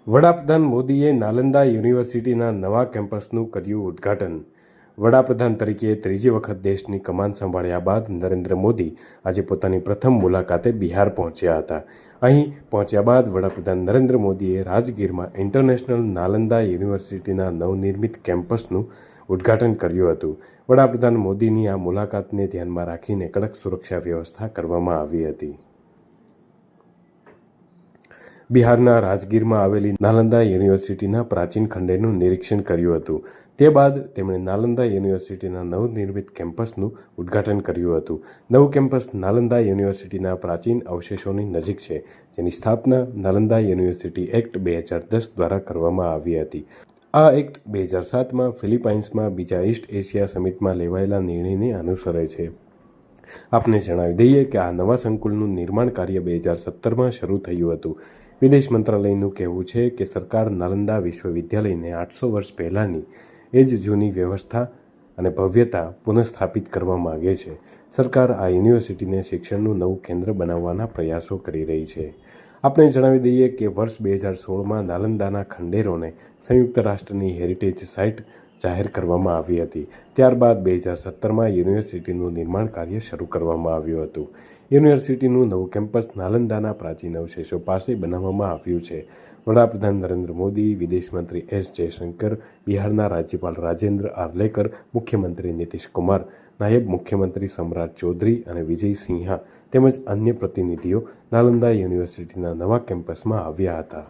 વડાપ્રધાન મોદીએ નાલંદા યુનિવર્સિટીના નવા કેમ્પસનું કર્યું ઉદ્ઘાટન। વડાપ્રધાન તરીકે ત્રીજી વખત દેશની કમાન સંભાળ્યા બાદ નરેન્દ્ર મોદી આજે પોતાની પ્રથમ મુલાકાતે બિહાર પહોંચ્યા હતા। અહીં પહોંચ્યા બાદ વડાપ્રધાન નરેન્દ્ર મોદીએ રાજગીરમાં ઇન્ટરનેશનલ નાલંદા યુનિવર્સિટીના નવનિર્મિત કેમ્પસનું ઉદ્ઘાટન કર્યું હતું। વડાપ્રધાન મોદીની આ મુલાકાતને ધ્યાનમાં રાખીને કડક સુરક્ષા વ્યવસ્થા કરવામાં આવી હતી। બિહારના રાજગીરમાં આવેલી નાલંદા યુનિવર્સિટીના પ્રાચીન ખંડેરનું નિરીક્ષણ કર્યું હતું। તે બાદ તેમણે નાલંદા યુનિવર્સિટીના નવનિર્મિત કેમ્પસનું ઉદ્ઘાટન કર્યું હતું। નવું કેમ્પસ નાલંદા યુનિવર્સિટીના પ્રાચીન અવશેષોની નજીક છે, જેની સ્થાપના નાલંદા યુનિવર્સિટી એક્ટ 2010 દ્વારા કરવામાં આવી હતી। આ એક્ટ 2007માં ફિલિપાઇન્સમાં બીજા ઈસ્ટ એશિયા સમિટમાં લેવાયેલા નિર્ણયને અનુસરે છે। આપને જણાવી દઈએ કે આ નવા સંકુલનું નિર્માણ કાર્ય 2017માં શરૂ થયું હતું। વિદેશ મંત્રાલયનું કહેવું છે કે સરકાર નાલંદા વિશ્વવિદ્યાલયને 800 વર્ષ પહેલાંની એ જ જૂની વ્યવસ્થા અને ભવ્યતા પુનઃસ્થાપિત કરવા માગે છે। સરકાર આ યુનિવર્સિટીને શિક્ષણનું નવું કેન્દ્ર બનાવવાના પ્રયાસો કરી રહી છે। આપણે જણાવી દઈએ કે વર્ષ 2016માં નાલંદાના ખંડેરોને સંયુક્ત રાષ્ટ્રની હેરિટેજ સાઇટ જાહેર કરવામાં આવી હતી। ત્યારબાદ 2017માં યુનિવર્સિટીનું નિર્માણ કાર્ય શરૂ કરવામાં આવ્યું હતું। યુનિવર્સિટીનું નવું કેમ્પસ નાલંદાના પ્રાચીન અવશેષો પાસે બનાવવામાં આવ્યું છે। વડાપ્રધાન નરેન્દ્ર મોદી, વિદેશ મંત્રી એસ જયશંકર, બિહારના રાજ્યપાલ રાજેન્દ્ર આર્લેકર, મુખ્યમંત્રી નીતિશ કુમાર, નાયબ મુખ્યમંત્રી સમ્રાટ ચૌધરી અને વિજય સિંહા તેમજ અન્ય પ્રતિનિધિઓ નાલંદા યુનિવર્સિટીના નવા કેમ્પસમાં આવ્યા હતા।